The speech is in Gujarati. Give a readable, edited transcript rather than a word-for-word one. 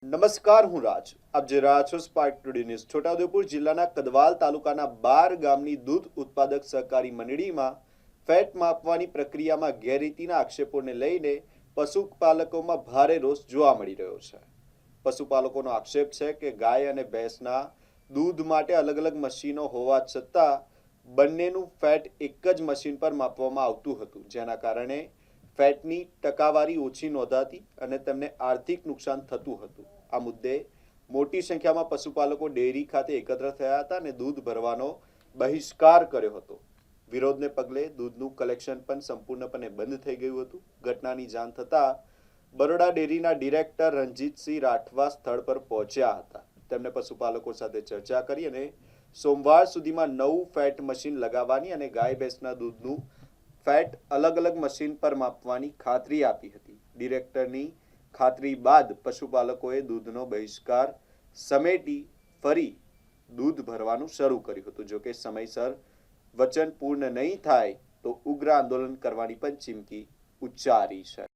નમસ્કાર, હું રાજ. આપ જે રહ્યા છો સ્પાર્ક ટુડે ન્યૂઝ. છોટાઉદેપુર જિલ્લાના કદવાલ તાલુકાના 12 ગામની દૂધ ઉત્પાદક સહકારી મંડળીમાં ફેટ માપવાની પ્રક્રિયામાં ગેરરીતિના આક્ષેપોને લઈને પશુપાલકોમાં ભારે રોષ જોવા મળી રહ્યો છે. પશુપાલકોનો આક્ષેપ છે કે ગાય અને ભેંસના દૂધ માટે અલગ અલગ મશીનો હોવા છતાં બંનેનું ફેટ એક જ મશીન પર માપવામાં આવતું હતું, જેના કારણે ફેટની ટકાવારી ઓછી નોંધાતી અને તેમને આર્થિક નુકસાન થતું હતું. આ મુદ્દે મોટી સંખ્યામાં પશુપાલકો ડેરી ખાતે એકત્ર થયા હતા અને દૂધ ભરવાનો બહિષ્કાર કર્યો હતો. વિરોધને પગલે દૂધનું કલેક્શન પણ સંપૂર્ણપણે બંધ થઈ ગયું હતું. ઘટનાની જાણ થતાં બરોડા ડેરીના ડિરેક્ટર રણજીતસિંહ રાઠવા સ્થળ પર પહોંચ્યા હતા. તેમણે પશુપાલકો સાથે ચર્ચા કરી અને સોમવાર સુધીમાં નવું ફેટ મશીન લગાવવાની અને ગાય ભેંસના દૂધનું ફેટ અલગ અલગ મશીન પર માપવાની ખાતરી આપી હતી. ડિરેક્ટરની ખાતરી બાદ પશુપાલકોએ દૂધનો બહિષ્કાર સમેટી ફરી દૂધ ભરવાનું શરૂ કર્યું હતું. જોકે સમયસર વચન પૂર્ણ નહીં થાય તો ઉગ્ર આંદોલન કરવાની પણ ચીમકી ઉચ્ચારી છે.